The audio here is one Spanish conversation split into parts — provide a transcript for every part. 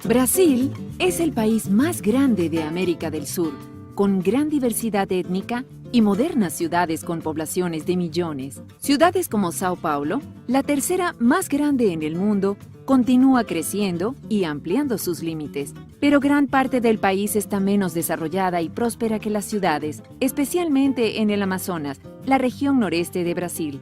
Brasil es el país más grande de América del Sur, con gran diversidad étnica y modernas ciudades con poblaciones de millones. Ciudades como Sao Paulo, la tercera más grande en el mundo, continúa creciendo y ampliando sus límites. Pero gran parte del país está menos desarrollada y próspera que las ciudades, especialmente en el Amazonas, la región noreste de Brasil.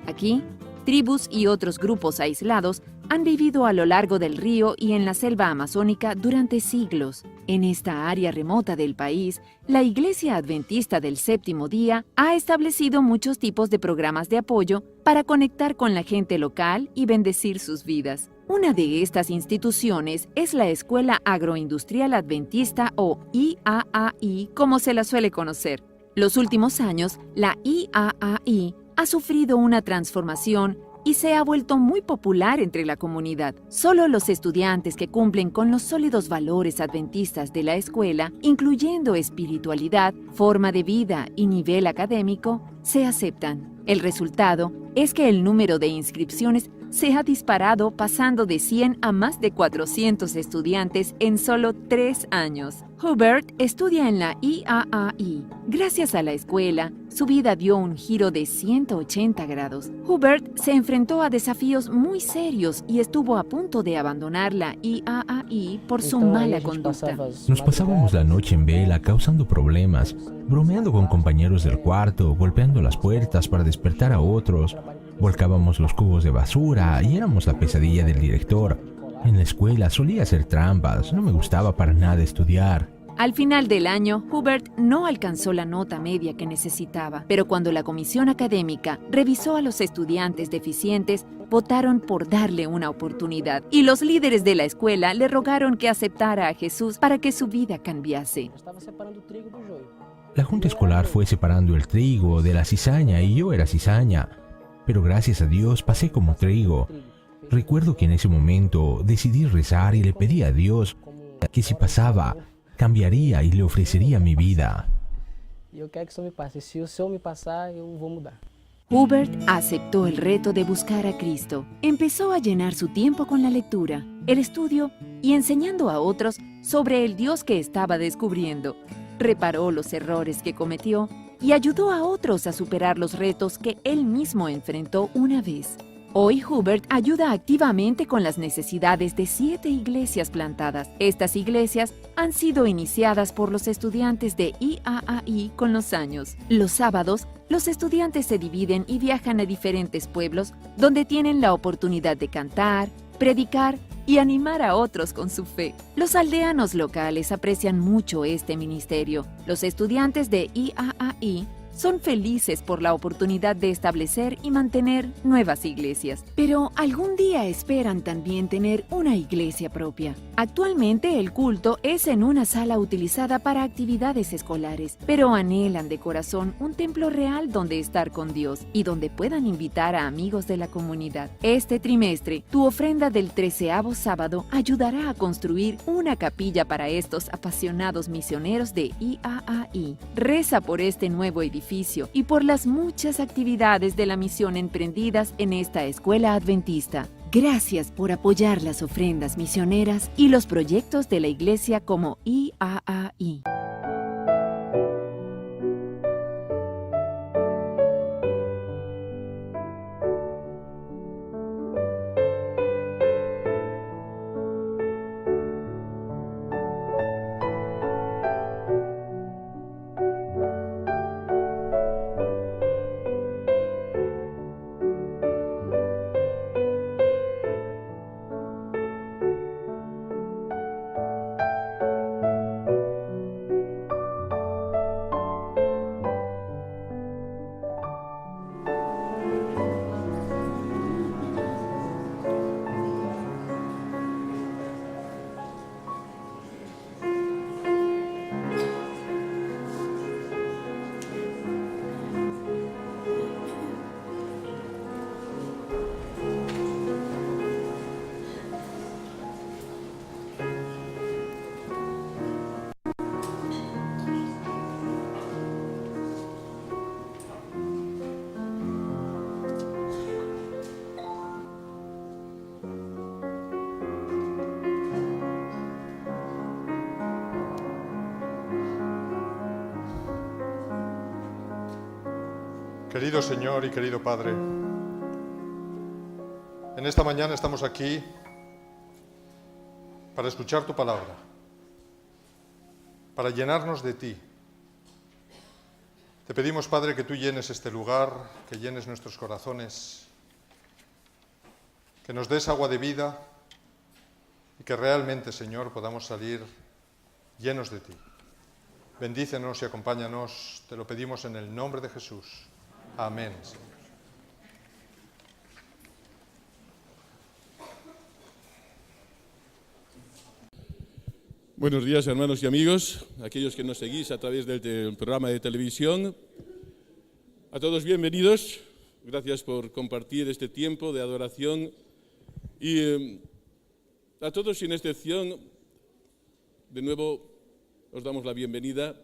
Aquí, tribus y otros grupos aislados han vivido a lo largo del río y en la selva amazónica durante siglos. En esta área remota del país, la Iglesia Adventista del Séptimo Día ha establecido muchos tipos de programas de apoyo para conectar con la gente local y bendecir sus vidas. Una de estas instituciones es la Escuela Agroindustrial Adventista o IAAI, como se la suele conocer. Los últimos años, la IAAI ha sufrido una transformación y se ha vuelto muy popular entre la comunidad. Solo los estudiantes que cumplen con los sólidos valores adventistas de la escuela, incluyendo espiritualidad, forma de vida y nivel académico, se aceptan. El resultado es que el número de inscripciones se ha disparado, pasando de 100 a más de 400 estudiantes en solo 3 años. Hubert estudia en la IAAI. Gracias a la escuela, su vida dio un giro de 180 grados. Hubert se enfrentó a desafíos muy serios y estuvo a punto de abandonar la IAAI por su mala conducta. Nos pasábamos la noche en vela causando problemas, bromeando con compañeros del cuarto, golpeando las puertas para despertar a otros. Volcábamos los cubos de basura y éramos la pesadilla del director. En la escuela solía hacer trampas, no me gustaba para nada estudiar. Al final del año, Hubert no alcanzó la nota media que necesitaba, pero cuando la comisión académica revisó a los estudiantes deficientes, votaron por darle una oportunidad, y los líderes de la escuela le rogaron que aceptara a Jesús para que su vida cambiase. La junta escolar fue separando el trigo de la cizaña y yo era cizaña, pero gracias a Dios pasé como trigo. Recuerdo que en ese momento decidí rezar y le pedí a Dios que si pasaba, cambiaría y le ofrecería mi vida. Hubert aceptó el reto de buscar a Cristo. Empezó a llenar su tiempo con la lectura, el estudio y enseñando a otros sobre el Dios que estaba descubriendo. Reparó los errores que cometió y ayudó a otros a superar los retos que él mismo enfrentó una vez. Hoy Hubert ayuda activamente con las necesidades de 7 iglesias plantadas. Estas iglesias han sido iniciadas por los estudiantes de IAAI con los años. Los sábados, los estudiantes se dividen y viajan a diferentes pueblos donde tienen la oportunidad de cantar, predicar y animar a otros con su fe. Los aldeanos locales aprecian mucho este ministerio. Los estudiantes de IAAI son felices por la oportunidad de establecer y mantener nuevas iglesias, pero algún día esperan también tener una iglesia propia. Actualmente el culto es en una sala utilizada para actividades escolares, pero anhelan de corazón un templo real donde estar con Dios y donde puedan invitar a amigos de la comunidad. Este trimestre, tu ofrenda del 13º sábado ayudará a construir una capilla para estos apasionados misioneros de IAAI. Reza por este nuevo edificio y por las muchas actividades de la misión emprendidas en esta escuela adventista. Gracias por apoyar las ofrendas misioneras y los proyectos de la iglesia como IAAI. Querido Señor y querido Padre, en esta mañana estamos aquí para escuchar tu palabra, para llenarnos de ti. Te pedimos, Padre, que tú llenes este lugar, que llenes nuestros corazones, que nos des agua de vida y que realmente, Señor, podamos salir llenos de ti. Bendícenos y acompáñanos, te lo pedimos en el nombre de Jesús. Amén, Señor. Buenos días, hermanos y amigos, aquellos que nos seguís a través del programa de televisión. A todos bienvenidos, gracias por compartir este tiempo de adoración y a todos sin excepción, de nuevo os damos la bienvenida.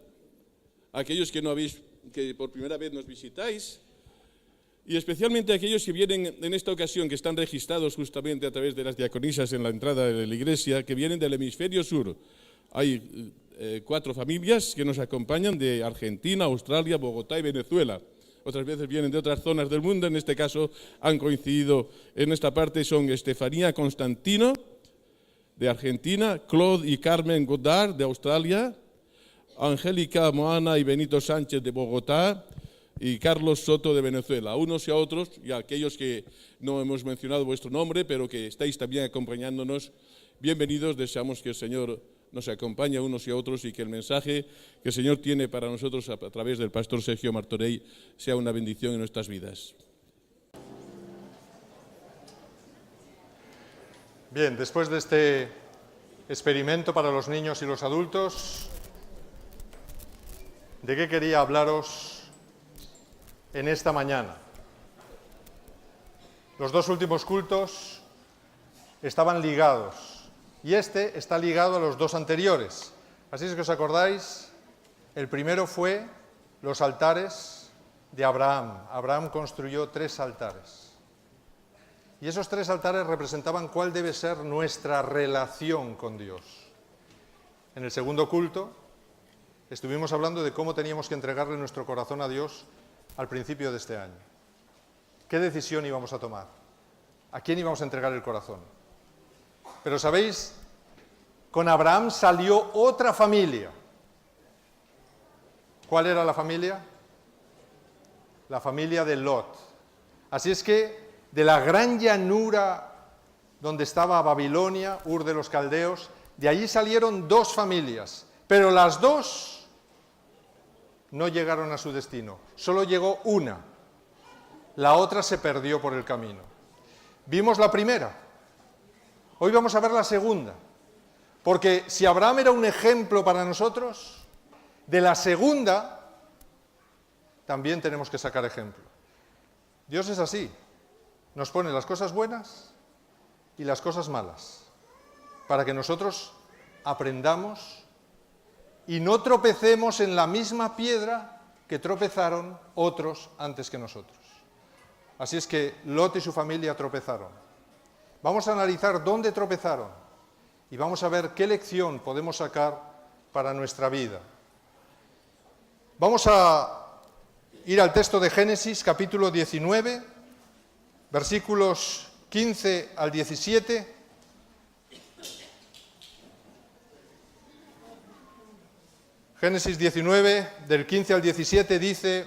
A aquellos que por primera vez nos visitáis y especialmente a aquellos que vienen en esta ocasión, que están registrados justamente a través de las diaconisas en la entrada de la iglesia, que vienen del hemisferio sur. Hay 4 familias que nos acompañan de Argentina, Australia, Bogotá y Venezuela. Otras veces vienen de otras zonas del mundo, en este caso han coincidido en esta parte, son Estefanía Constantino de Argentina, Claude y Carmen Godard de Australia, Angélica Moana y Benito Sánchez de Bogotá y Carlos Soto de Venezuela. A unos y a otros, y a aquellos que no hemos mencionado vuestro nombre, pero que estáis también acompañándonos, bienvenidos. Deseamos que el Señor nos acompañe a unos y a otros y que el mensaje que el Señor tiene para nosotros a través del pastor Sergio Martorell sea una bendición en nuestras vidas. Bien, después de este experimento para los niños y los adultos, ¿de qué quería hablaros en esta mañana? Los 2 últimos cultos estaban ligados y este está ligado a los 2 anteriores. Así es que os acordáis, el primero fue los altares de Abraham. Abraham construyó 3 altares. Y esos 3 altares representaban cuál debe ser nuestra relación con Dios. En el segundo culto estuvimos hablando de cómo teníamos que entregarle nuestro corazón a Dios al principio de este año. ¿Qué decisión íbamos a tomar? ¿A quién íbamos a entregar el corazón? Pero ¿sabéis? Con Abraham salió otra familia. ¿Cuál era la familia? La familia de Lot. Así es que de la gran llanura donde estaba Babilonia, Ur de los Caldeos, de allí salieron 2 familias, pero las 2 no llegaron a su destino, solo llegó una, la otra se perdió por el camino. Vimos la primera, hoy vamos a ver la segunda, porque si Abraham era un ejemplo para nosotros, de la segunda también tenemos que sacar ejemplo. Dios es así. Nos pone las cosas buenas y las cosas malas, para que nosotros aprendamos y no tropecemos en la misma piedra que tropezaron otros antes que nosotros. Así es que Lot y su familia tropezaron. Vamos a analizar dónde tropezaron y vamos a ver qué lección podemos sacar para nuestra vida. Vamos a ir al texto de Génesis, capítulo 19, versículos 15 al 17. Génesis 19, del 15 al 17 dice: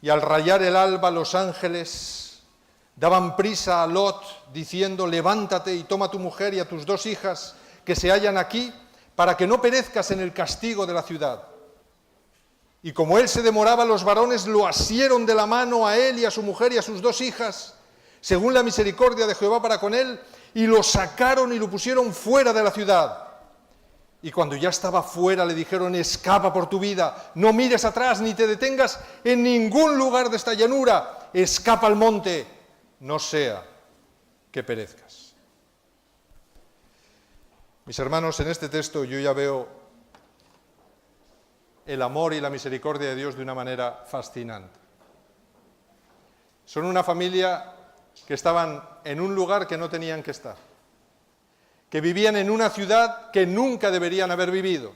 y al rayar el alba los ángeles daban prisa a Lot, diciendo: levántate y toma a tu mujer y a tus 2 hijas que se hallan aquí, para que no perezcas en el castigo de la ciudad. Y como él se demoraba, los varones lo asieron de la mano a él y a su mujer y a sus 2 hijas, según la misericordia de Jehová para con él, y lo sacaron y lo pusieron fuera de la ciudad. Y cuando ya estaba fuera le dijeron: escapa por tu vida, no mires atrás ni te detengas en ningún lugar de esta llanura, escapa al monte, no sea que perezcas. Mis hermanos, en este texto yo ya veo el amor y la misericordia de Dios de una manera fascinante. Son una familia que estaban en un lugar que no tenían que estar, que vivían en una ciudad que nunca deberían haber vivido,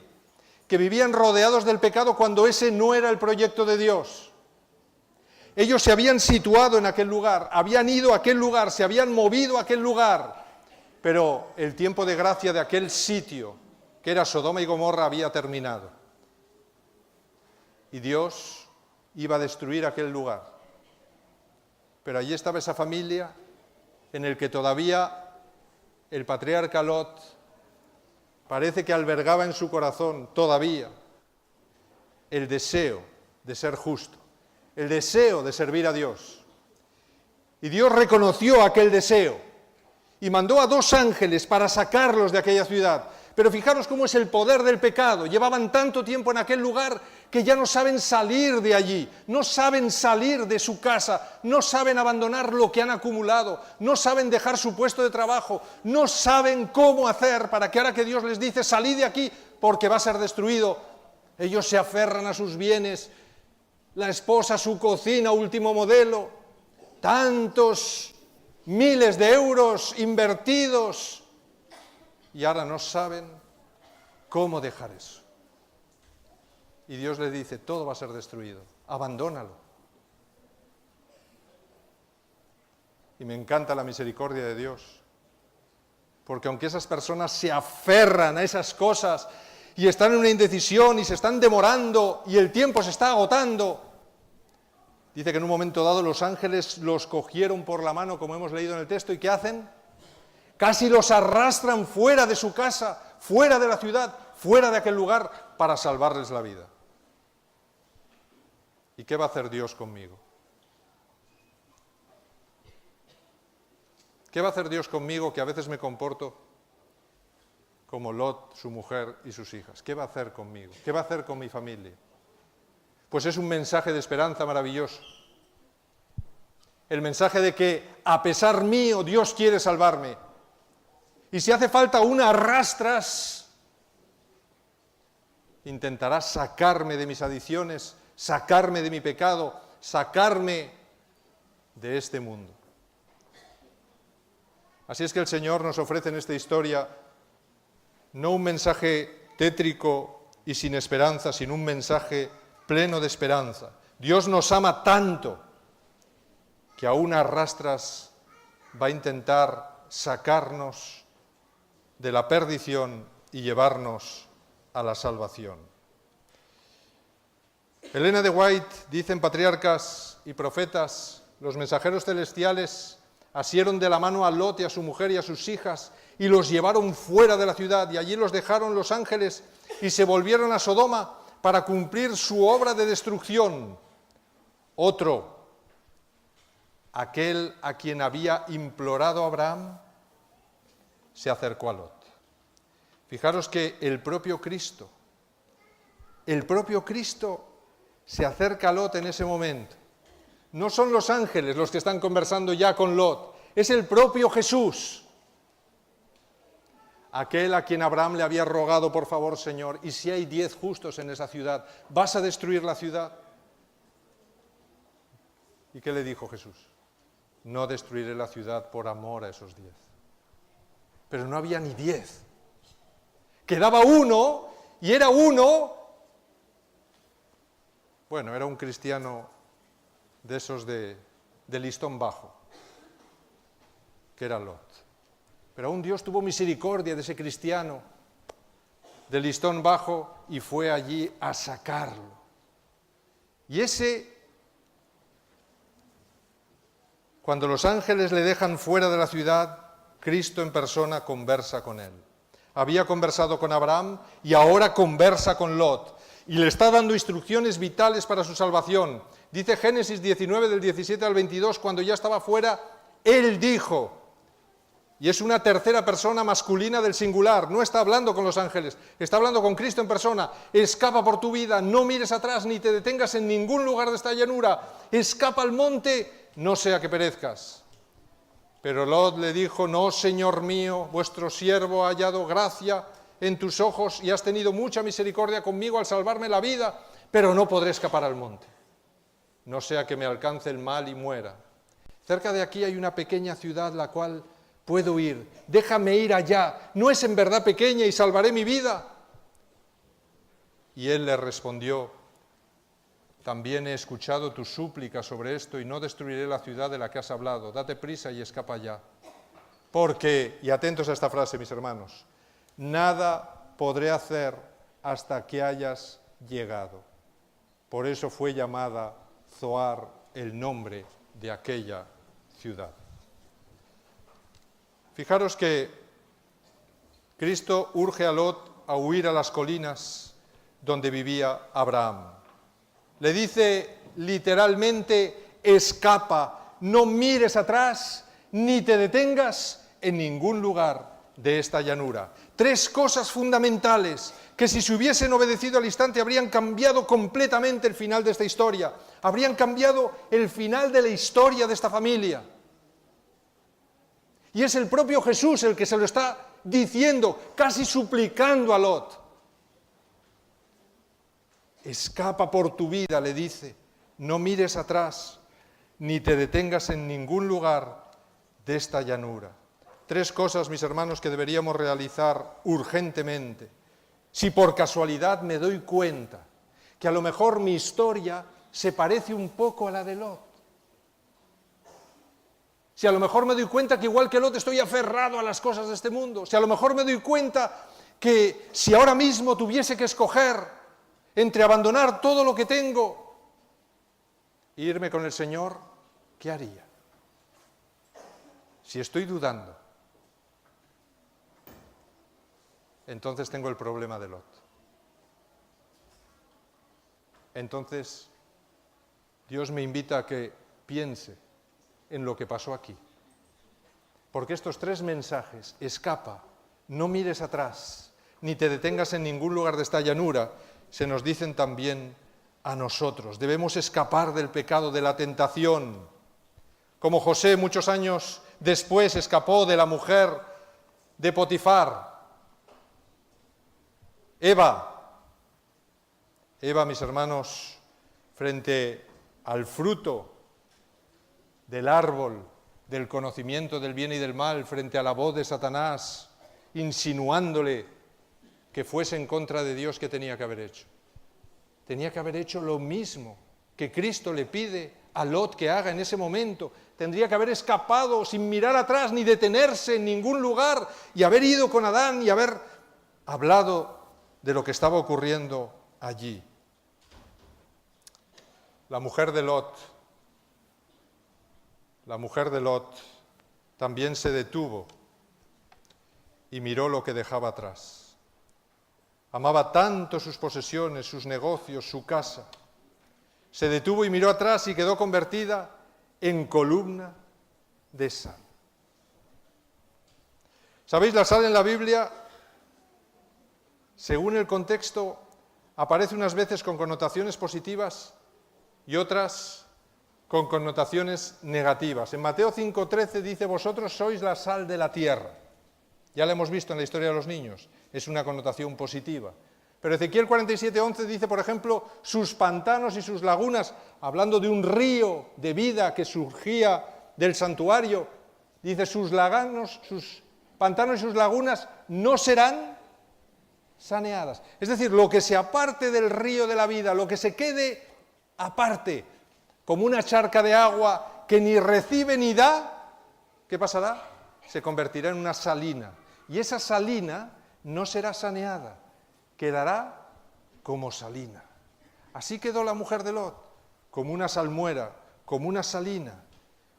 que vivían rodeados del pecado cuando ese no era el proyecto de Dios. Ellos se habían situado en aquel lugar, habían ido a aquel lugar, se habían movido a aquel lugar, pero el tiempo de gracia de aquel sitio, que era Sodoma y Gomorra, había terminado. Y Dios iba a destruir aquel lugar. Pero allí estaba esa familia en el que todavía el patriarca Lot parece que albergaba en su corazón todavía el deseo de ser justo, el deseo de servir a Dios. Y Dios reconoció aquel deseo y mandó a 2 ángeles para sacarlos de aquella ciudad. Pero fijaros cómo es el poder del pecado. Llevaban tanto tiempo en aquel lugar que ya no saben salir de allí, no saben salir de su casa, no saben abandonar lo que han acumulado, no saben dejar su puesto de trabajo, no saben cómo hacer para que ahora que Dios les dice salid de aquí porque va a ser destruido, ellos se aferran a sus bienes, la esposa, su cocina, último modelo, tantos miles de euros invertidos, y ahora no saben cómo dejar eso. Y Dios les dice, todo va a ser destruido, abandónalo. Y me encanta la misericordia de Dios, porque aunque esas personas se aferran a esas cosas y están en una indecisión y se están demorando y el tiempo se está agotando, dice que en un momento dado los ángeles los cogieron por la mano, como hemos leído en el texto, ¿y qué hacen? Casi los arrastran fuera de su casa, fuera de la ciudad, fuera de aquel lugar, para salvarles la vida. ¿Y qué va a hacer Dios conmigo? ¿Qué va a hacer Dios conmigo que a veces me comporto como Lot, su mujer y sus hijas? ¿Qué va a hacer conmigo? ¿Qué va a hacer con mi familia? Pues es un mensaje de esperanza maravilloso. El mensaje de que a pesar mío Dios quiere salvarme. Y si hace falta una arrastras, intentará sacarme de mis adicciones, sacarme de mi pecado, sacarme de este mundo. Así es que el Señor nos ofrece en esta historia no un mensaje tétrico y sin esperanza, sino un mensaje pleno de esperanza. Dios nos ama tanto que aún a rastras va a intentar sacarnos de la perdición y llevarnos a la salvación. Elena de White dice en Patriarcas y Profetas, los mensajeros celestiales asieron de la mano a Lot y a su mujer y a sus hijas y los llevaron fuera de la ciudad, y allí los dejaron los ángeles y se volvieron a Sodoma para cumplir su obra de destrucción. Otro, aquel a quien había implorado Abraham, se acercó a Lot. Fijaros que el propio Cristo se acerca a Lot en ese momento. No son los ángeles los que están conversando ya con Lot, es el propio Jesús. Aquel a quien Abraham le había rogado, por favor, Señor, y si hay 10 justos en esa ciudad, ¿vas a destruir la ciudad? ¿Y qué le dijo Jesús? No destruiré la ciudad por amor a esos 10. Pero no había ni 10. Quedaba uno, y era uno, bueno, era un cristiano de esos de listón bajo, que era Lot. Pero aún Dios tuvo misericordia de ese cristiano de listón bajo y fue allí a sacarlo. Y ese, cuando los ángeles le dejan fuera de la ciudad, Cristo en persona conversa con él. Había conversado con Abraham y ahora conversa con Lot. Y le está dando instrucciones vitales para su salvación. Dice Génesis 19, del 17 al 22, cuando ya estaba fuera, él dijo, y es una tercera persona masculina del singular, no está hablando con los ángeles, está hablando con Cristo en persona, escapa por tu vida, no mires atrás ni te detengas en ningún lugar de esta llanura, escapa al monte, no sea que perezcas. Pero Lot le dijo, no, Señor mío, vuestro siervo ha hallado gracia en tus ojos y has tenido mucha misericordia conmigo al salvarme la vida, pero no podré escapar al monte, no sea que me alcance el mal y muera. Cerca de aquí hay una pequeña ciudad la cual puedo ir, déjame ir allá, ¿no es en verdad pequeña y salvaré mi vida? Y él le respondió, también he escuchado tu súplica sobre esto y no destruiré la ciudad de la que has hablado. Date prisa y escapa ya. Porque, y atentos a esta frase, mis hermanos, nada podré hacer hasta que hayas llegado. Por eso fue llamada Zoar el nombre de aquella ciudad. Fijaros que Cristo urge a Lot a huir a las colinas donde vivía Abraham. Le dice literalmente, escapa, no mires atrás, ni te detengas en ningún lugar de esta llanura. 3 cosas fundamentales que si se hubiesen obedecido al instante habrían cambiado completamente el final de esta historia, habrían cambiado el final de la historia de esta familia. Y es el propio Jesús el que se lo está diciendo, casi suplicando a Lot. Escapa por tu vida, le dice, no mires atrás, ni te detengas en ningún lugar de esta llanura. 3 cosas, mis hermanos, que deberíamos realizar urgentemente. Si por casualidad me doy cuenta que a lo mejor mi historia se parece un poco a la de Lot. Si a lo mejor me doy cuenta que igual que Lot estoy aferrado a las cosas de este mundo. Si a lo mejor me doy cuenta que si ahora mismo tuviese que escoger entre abandonar todo lo que tengo e irme con el Señor, ¿qué haría? Si estoy dudando, entonces tengo el problema de Lot. Entonces, Dios me invita a que piense en lo que pasó aquí. Porque estos 3 mensajes, escapa, no mires atrás, ni te detengas en ningún lugar de esta llanura, se nos dicen también a nosotros. Debemos escapar del pecado, de la tentación. Como José muchos años después escapó de la mujer de Potifar. Eva, mis hermanos, frente al fruto del árbol del conocimiento del bien y del mal, frente a la voz de Satanás, insinuándole que fuese en contra de Dios, ¿qué tenía que haber hecho? Tenía que haber hecho lo mismo que Cristo le pide a Lot que haga en ese momento. Tendría que haber escapado sin mirar atrás ni detenerse en ningún lugar y haber ido con Adán y haber hablado de lo que estaba ocurriendo allí. La mujer de Lot también se detuvo y miró lo que dejaba atrás. Amaba tanto sus posesiones, sus negocios, su casa. Se detuvo y miró atrás y quedó convertida en columna de sal. ¿Sabéis? La sal en la Biblia, según el contexto, aparece unas veces con connotaciones positivas y otras con connotaciones negativas. En Mateo 5:13 dice, vosotros sois la sal de la tierra. Ya lo hemos visto en la historia de los niños, es una connotación positiva. Pero Ezequiel 47:11 dice, por ejemplo, sus pantanos y sus lagunas, hablando de un río de vida que surgía del santuario, dice, sus pantanos y sus lagunas no serán saneadas. Es decir, lo que se aparte del río de la vida, lo que se quede aparte, como una charca de agua que ni recibe ni da, ¿qué pasará? Se convertirá en una salina. Y esa salina no será saneada, quedará como salina. Así quedó la mujer de Lot, como una salmuera, como una salina,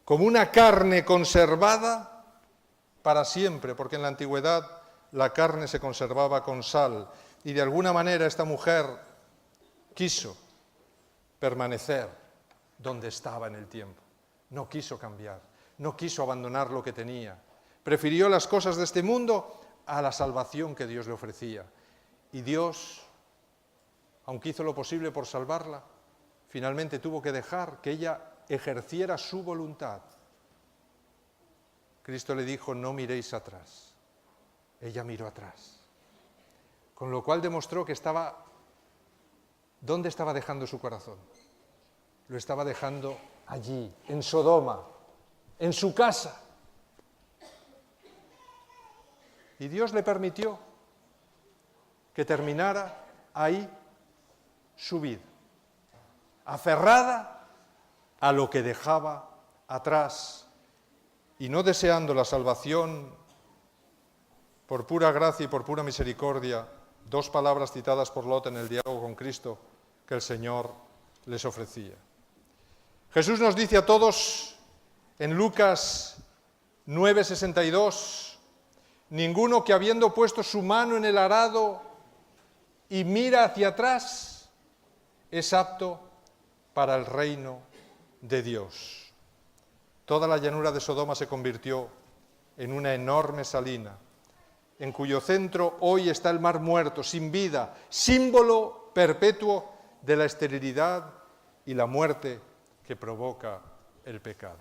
como una carne conservada para siempre, porque en la antigüedad la carne se conservaba con sal. Y de alguna manera esta mujer quiso permanecer donde estaba en el tiempo. No quiso cambiar, no quiso abandonar lo que tenía. Prefirió las cosas de este mundo a la salvación que Dios le ofrecía. Y Dios, aunque hizo lo posible por salvarla, finalmente tuvo que dejar que ella ejerciera su voluntad. Cristo le dijo, no miréis atrás. Ella miró atrás. Con lo cual demostró que ¿dónde estaba dejando su corazón? Lo estaba dejando allí, en Sodoma, en su casa. Y Dios le permitió que terminara ahí su vida. aferrada a lo que dejaba atrás y no deseando la salvación por pura gracia y por pura misericordia, dos palabras citadas por Lot en el diálogo con Cristo que el Señor les ofrecía. Jesús nos dice a todos en Lucas 9:62, ninguno que habiendo puesto su mano en el arado y mira hacia atrás es apto para el reino de Dios. Toda la llanura de Sodoma se convirtió en una enorme salina, en cuyo centro hoy está el mar muerto, sin vida, símbolo perpetuo de la esterilidad y la muerte que provoca el pecado.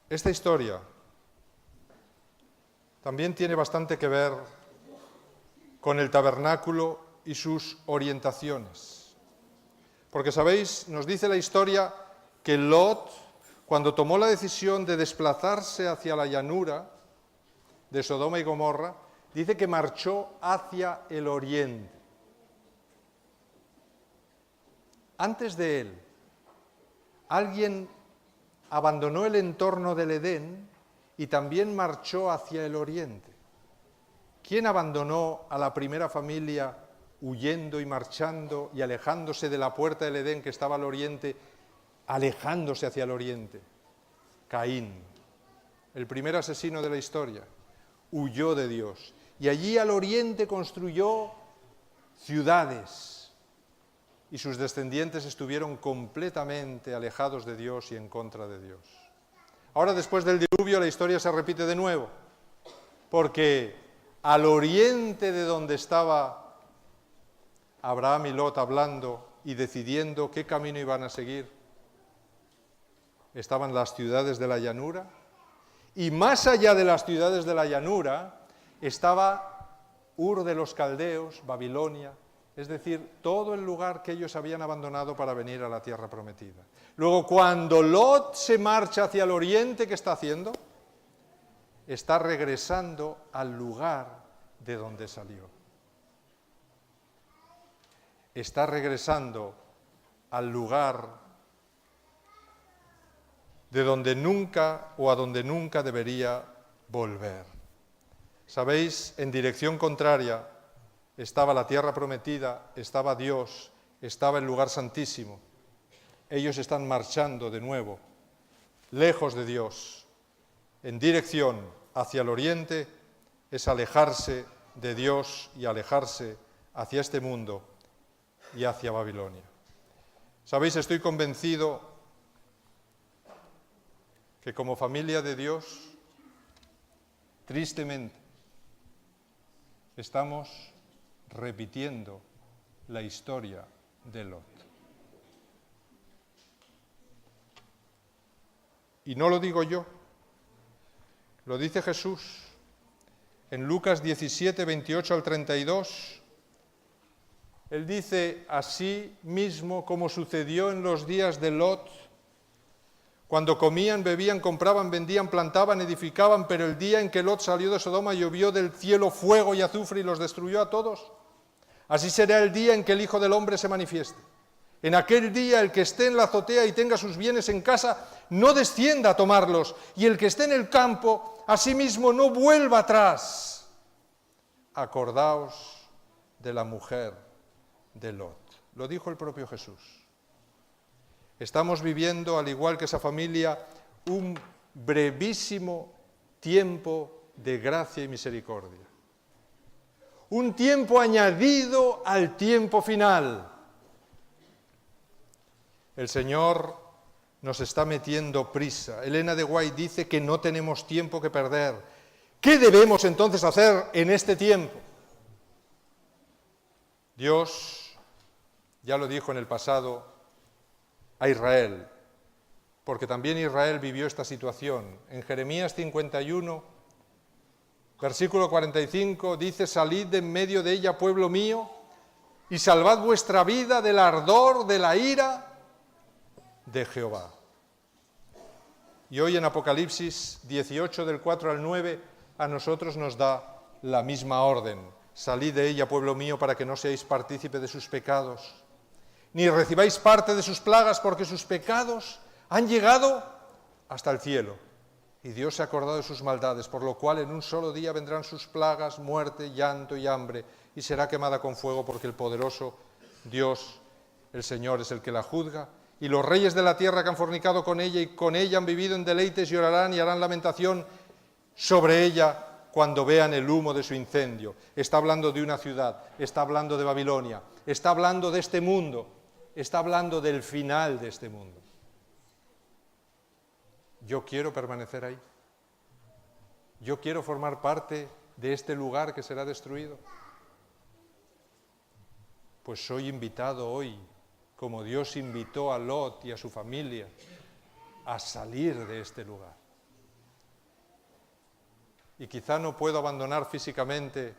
Esta historia también tiene bastante que ver con el tabernáculo y sus orientaciones. Porque, ¿sabéis? Nos dice la historia que Lot, cuando tomó la decisión de desplazarse hacia la llanura de Sodoma y Gomorra, dice que marchó hacia el oriente. Antes de él, alguien abandonó el entorno del Edén y también marchó hacia el oriente. ¿Quién abandonó a la primera familia huyendo y marchando y alejándose de la puerta del Edén que estaba al oriente, alejándose hacia el oriente? Caín, el primer asesino de la historia, huyó de Dios y allí al oriente construyó ciudades y sus descendientes estuvieron completamente alejados de Dios y en contra de Dios. Ahora, después del diluvio, la historia se repite de nuevo, porque al oriente de donde estaba Abraham y Lot hablando y decidiendo qué camino iban a seguir, estaban las ciudades de la llanura, y más allá de las ciudades de la llanura estaba Ur de los Caldeos, Babilonia, es decir, todo el lugar que ellos habían abandonado para venir a la tierra prometida. Luego, cuando Lot se marcha hacia el oriente, ¿qué está haciendo? Está regresando al lugar de donde salió. Está regresando al lugar de donde nunca o a donde nunca debería volver. ¿Sabéis? En dirección contraria estaba la tierra prometida, estaba Dios, estaba el lugar santísimo. Ellos están marchando de nuevo, lejos de Dios, en dirección hacia el oriente, es alejarse de Dios y alejarse hacia este mundo y hacia Babilonia. ¿Sabéis? Estoy convencido que como familia de Dios, tristemente, estamos repitiendo la historia de Lot. Y no lo digo yo, lo dice Jesús en Lucas 17, 28 al 32. Él dice, así mismo como sucedió en los días de Lot, cuando comían, bebían, compraban, vendían, plantaban, edificaban, pero el día en que Lot salió de Sodoma llovió del cielo fuego y azufre y los destruyó a todos. Así será el día en que el Hijo del Hombre se manifieste. En aquel día el que esté en la azotea y tenga sus bienes en casa, no descienda a tomarlos, y el que esté en el campo, asimismo no vuelva atrás. Acordaos de la mujer de Lot. Lo dijo el propio Jesús. Estamos viviendo, al igual que esa familia, un brevísimo tiempo de gracia y misericordia. Un tiempo añadido al tiempo final. El Señor nos está metiendo prisa. Elena de White dice que no tenemos tiempo que perder. ¿Qué debemos entonces hacer en este tiempo? Dios ya lo dijo en el pasado a Israel, porque también Israel vivió esta situación. En Jeremías 51, versículo 45, dice, salid de en medio de ella, pueblo mío, y salvad vuestra vida del ardor de la ira de Jehová. Y hoy en Apocalipsis 18, del 4 al 9, a nosotros nos da la misma orden. Salid de ella, pueblo mío, para que no seáis partícipe de sus pecados, ni recibáis parte de sus plagas, porque sus pecados han llegado hasta el cielo, y Dios se ha acordado de sus maldades, por lo cual en un solo día vendrán sus plagas, muerte, llanto y hambre, y será quemada con fuego, porque el poderoso Dios, el Señor, es el que la juzga, y los reyes de la tierra que han fornicado con ella y con ella han vivido en deleites llorarán y harán lamentación sobre ella cuando vean el humo de su incendio. Está hablando de una ciudad, está hablando de Babilonia, está hablando de este mundo, está hablando del final de este mundo. Yo quiero permanecer ahí. Yo quiero formar parte de este lugar que será destruido. Pues soy invitado hoy, como Dios invitó a Lot y a su familia, a salir de este lugar. Y quizá no puedo abandonar físicamente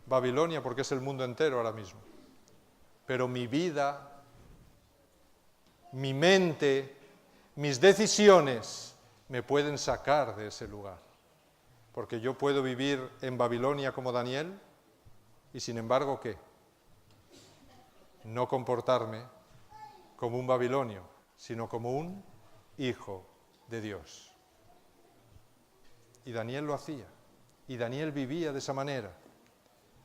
Babilonia porque es el mundo entero ahora mismo. Pero mi vida, mi mente, mis decisiones me pueden sacar de ese lugar. Porque yo puedo vivir en Babilonia como Daniel y sin embargo, ¿qué? No comportarme como un babilonio, sino como un hijo de Dios. Y Daniel lo hacía, y Daniel vivía de esa manera.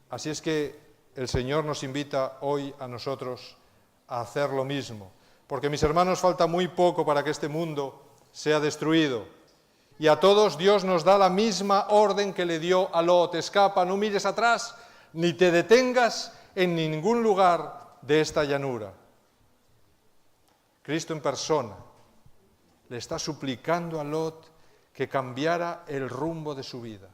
Así es que el Señor nos invita hoy a nosotros a hacer lo mismo, porque mis hermanos, falta muy poco para que este mundo sea destruido. Y a todos Dios nos da la misma orden que le dio a Lot: escapa, no mires atrás, ni te detengas en ningún lugar de esta llanura. Cristo en persona le está suplicando a Lot que cambiara el rumbo de su vida,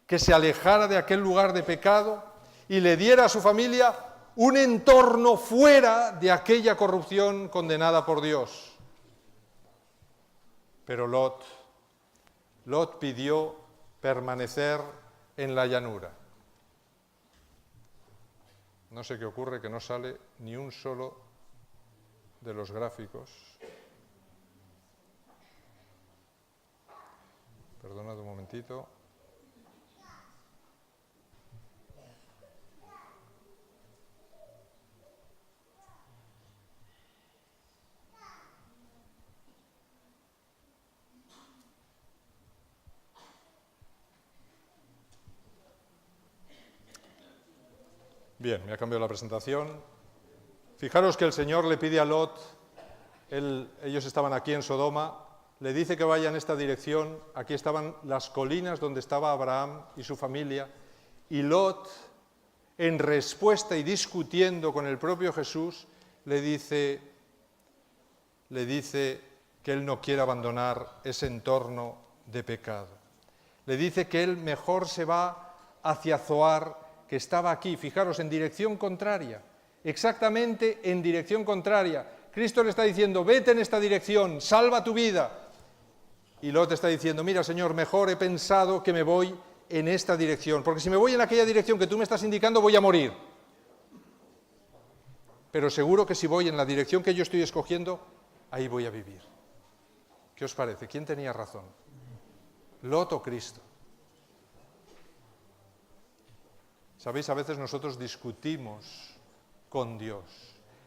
que se alejara de aquel lugar de pecado y le diera a su familia un entorno fuera de aquella corrupción condenada por Dios. Pero Lot pidió permanecer en la llanura. No sé qué ocurre, que no sale ni un solo de los gráficos. Perdonad un momentito. Bien, me ha cambiado la presentación. Fijaros que el Señor le pide a Lot, ellos estaban aquí en Sodoma, le dice que vaya en esta dirección. Aquí estaban las colinas donde estaba Abraham y su familia, y Lot, en respuesta y discutiendo con el propio Jesús, le dice que él no quiere abandonar ese entorno de pecado. Le dice que él mejor se va hacia Zoar, que estaba aquí, fijaros, en dirección contraria, exactamente en dirección contraria. Cristo le está diciendo: vete en esta dirección, salva tu vida. Y Lot está diciendo: mira, Señor, mejor he pensado que me voy en esta dirección, porque si me voy en aquella dirección que tú me estás indicando voy a morir. Pero seguro que si voy en la dirección que yo estoy escogiendo, ahí voy a vivir. ¿Qué os parece? ¿Quién tenía razón? ¿Lot o Cristo? Sabéis, a veces nosotros discutimos con Dios.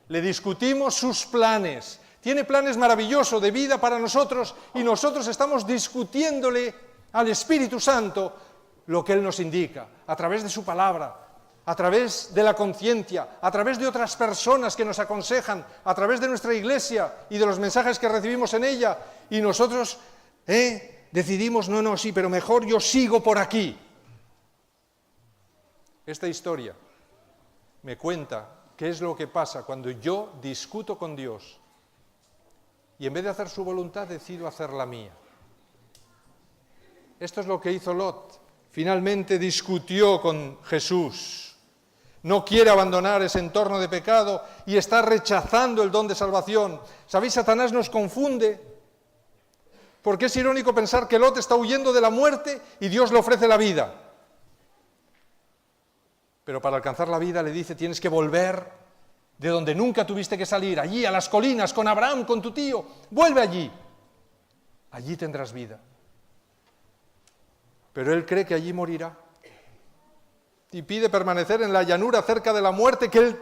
Le discutimos sus planes. Tiene planes maravillosos de vida para nosotros y nosotros estamos discutiéndole al Espíritu Santo lo que Él nos indica, a través de su palabra, a través de la conciencia, a través de otras personas que nos aconsejan, a través de nuestra iglesia y de los mensajes que recibimos en ella. Y nosotros decidimos, no, sí, pero mejor yo sigo por aquí. Esta historia me cuenta qué es lo que pasa cuando yo discuto con Dios y en vez de hacer su voluntad decido hacer la mía. Esto es lo que hizo Lot. Finalmente discutió con Jesús. No quiere abandonar ese entorno de pecado y está rechazando el don de salvación. ¿Sabéis? Satanás nos confunde, porque es irónico pensar que Lot está huyendo de la muerte y Dios le ofrece la vida. Pero para alcanzar la vida le dice: tienes que volver de donde nunca tuviste que salir, allí a las colinas, con Abraham, con tu tío. Vuelve allí. Allí tendrás vida. Pero él cree que allí morirá. y pide permanecer en la llanura cerca de la muerte que él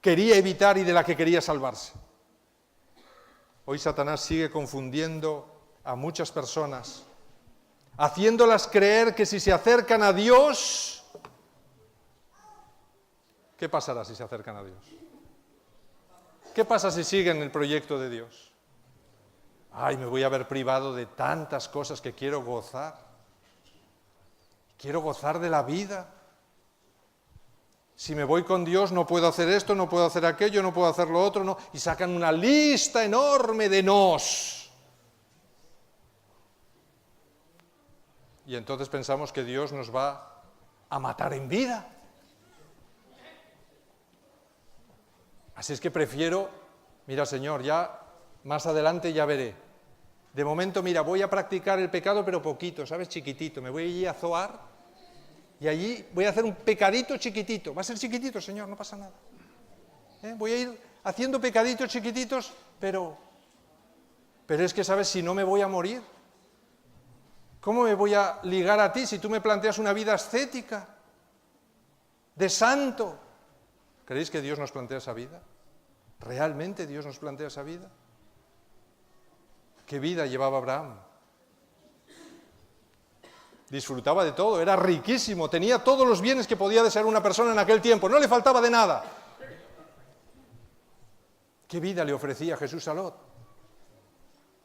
quería evitar y de la que quería salvarse. Hoy Satanás sigue confundiendo a muchas personas, haciéndolas creer que si se acercan a Dios, ¿qué pasará si se acercan a Dios? ¿Qué pasa si siguen el proyecto de Dios? Ay, me voy a ver privado de tantas cosas que quiero gozar. Quiero gozar de la vida. Si me voy con Dios no puedo hacer esto, no puedo hacer aquello, no puedo hacer lo otro, no. Y sacan una lista enorme de nos. Y entonces pensamos que Dios nos va a matar en vida. Así es que prefiero, mira Señor, ya más adelante ya veré. De momento, mira, voy a practicar el pecado, pero poquito, ¿sabes? Chiquitito. Me voy a ir a Zoar y allí voy a hacer un pecadito chiquitito. Va a ser chiquitito, Señor, no pasa nada. Voy a ir haciendo pecaditos chiquititos, pero es que, ¿sabes? Si no me voy a morir. ¿Cómo me voy a ligar a ti si tú me planteas una vida ascética, de santo? ¿Creéis que Dios nos plantea esa vida? ¿Realmente Dios nos plantea esa vida? ¿Qué vida llevaba Abraham? Disfrutaba de todo, era riquísimo, tenía todos los bienes que podía desear una persona en aquel tiempo, no le faltaba de nada. ¿Qué vida le ofrecía Jesús a Lot?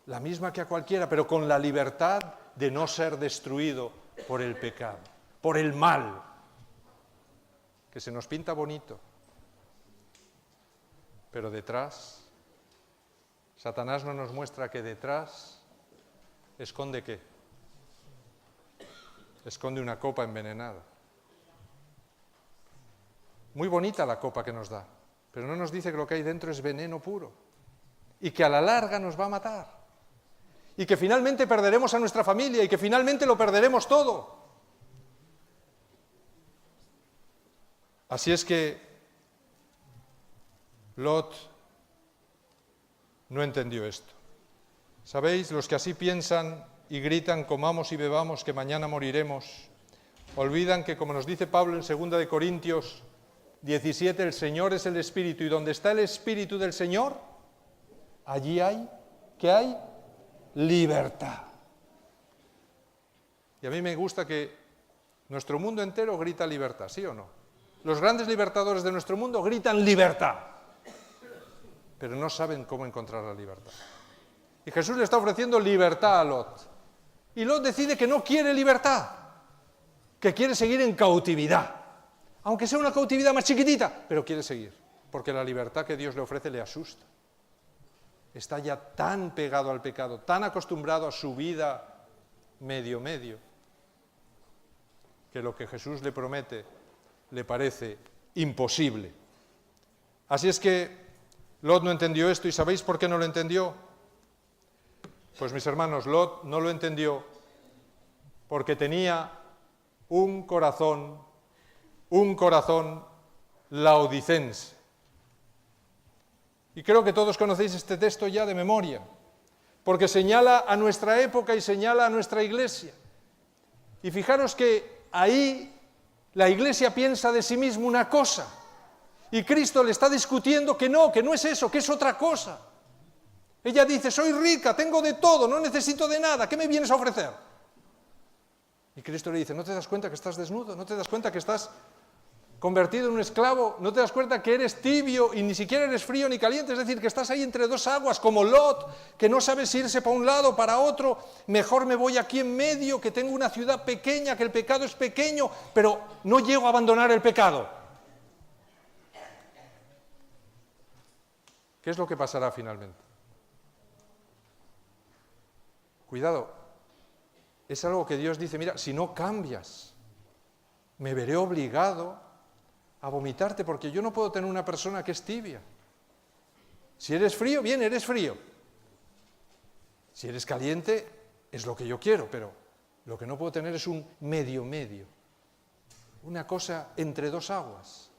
La misma que a cualquiera, pero con la libertad de no ser destruido por el pecado, por el mal, que se nos pinta bonito. Pero detrás, Satanás no nos muestra que detrás esconde ¿qué? Esconde una copa envenenada. Muy bonita la copa que nos da, pero no nos dice que lo que hay dentro es veneno puro y que a la larga nos va a matar y que finalmente perderemos a nuestra familia y que finalmente lo perderemos todo. Así es que Lot no entendió esto. ¿Sabéis? Los que así piensan y gritan, comamos y bebamos, que mañana moriremos, olvidan que, como nos dice Pablo en 2 de Corintios 17, el Señor es el Espíritu, y donde está el Espíritu del Señor, allí hay, ¿qué hay? Libertad. Y a mí me gusta que nuestro mundo entero grita libertad, ¿sí o no? Los grandes libertadores de nuestro mundo gritan libertad, pero no saben cómo encontrar la libertad. Y Jesús le está ofreciendo libertad a Lot. Y Lot decide que no quiere libertad, que quiere seguir en cautividad. Aunque sea una cautividad más chiquitita, pero quiere seguir, porque la libertad que Dios le ofrece le asusta. Está ya tan pegado al pecado, tan acostumbrado a su vida medio, que lo que Jesús le promete le parece imposible. Así es que Lot no entendió esto, ¿y sabéis por qué no lo entendió? Pues mis hermanos, Lot no lo entendió porque tenía un corazón laodicense. Y creo que todos conocéis este texto ya de memoria, porque señala a nuestra época y señala a nuestra iglesia. Y fijaros que ahí la iglesia piensa de sí misma una cosa, y Cristo le está discutiendo que no es eso, que es otra cosa. Ella dice, soy rica, tengo de todo, no necesito de nada, ¿qué me vienes a ofrecer? Y Cristo le dice, ¿no te das cuenta que estás desnudo? ¿No te das cuenta que estás convertido en un esclavo? ¿No te das cuenta que eres tibio y ni siquiera eres frío ni caliente? Es decir, que estás ahí entre dos aguas, como Lot, que no sabes si irse para un lado o para otro. Mejor me voy aquí en medio, que tengo una ciudad pequeña, que el pecado es pequeño, pero no llego a abandonar el pecado. ¿Qué es lo que pasará finalmente? Cuidado, es algo que Dios dice, mira, si no cambias, me veré obligado a vomitarte, porque yo no puedo tener una persona que es tibia. Si eres frío, bien, eres frío. Si eres caliente, es lo que yo quiero, pero lo que no puedo tener es un medio, una cosa entre dos aguas.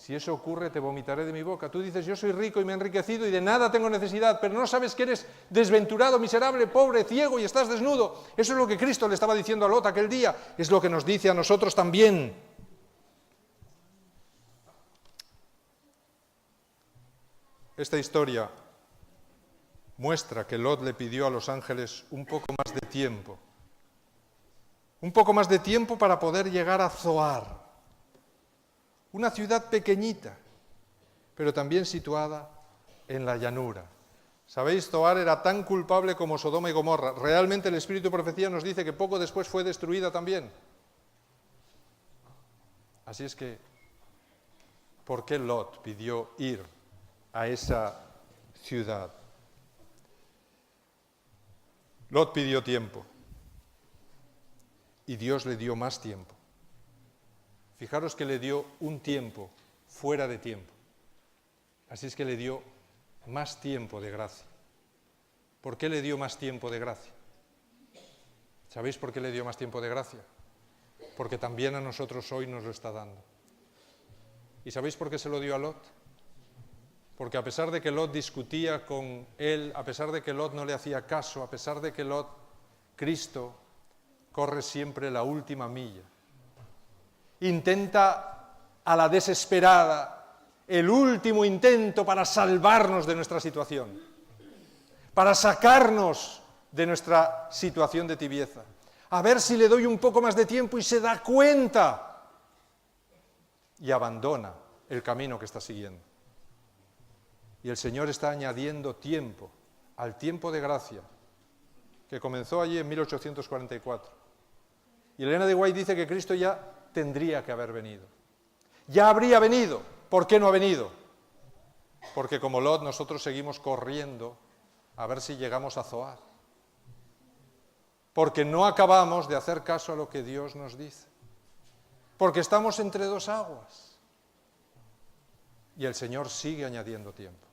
Si eso ocurre, te vomitaré de mi boca. Tú dices, yo soy rico y me he enriquecido y de nada tengo necesidad, pero no sabes que eres desventurado, miserable, pobre, ciego y estás desnudo. Eso es lo que Cristo le estaba diciendo a Lot aquel día, es lo que nos dice a nosotros también. Esta historia muestra que Lot le pidió a los ángeles un poco más de tiempo para poder llegar a Zoar. Una ciudad pequeñita, pero también situada en la llanura. ¿Sabéis? Zoar era tan culpable como Sodoma y Gomorra. Realmente el Espíritu de Profecía nos dice que poco después fue destruida también. Así es que, ¿por qué Lot pidió ir a esa ciudad? Lot pidió tiempo y Dios le dio más tiempo. Fijaros que le dio un tiempo fuera de tiempo. Así es que le dio más tiempo de gracia. ¿Por qué le dio más tiempo de gracia? ¿Sabéis por qué le dio más tiempo de gracia? Porque también a nosotros hoy nos lo está dando. ¿Y sabéis por qué se lo dio a Lot? Porque a pesar de que Lot discutía con él, a pesar de que Lot no le hacía caso, a pesar de que Cristo corre siempre la última milla. Intenta a la desesperada el último intento para salvarnos de nuestra situación, para sacarnos de nuestra situación de tibieza. A ver si le doy un poco más de tiempo y se da cuenta y abandona el camino que está siguiendo. Y el Señor está añadiendo tiempo al tiempo de gracia que comenzó allí en 1844. Y Elena de White dice que Cristo ya tendría que haber venido. Ya habría venido. ¿Por qué no ha venido? Porque como Lot nosotros seguimos corriendo a ver si llegamos a Zoar. Porque no acabamos de hacer caso a lo que Dios nos dice. Porque estamos entre dos aguas. Y el Señor sigue añadiendo tiempo.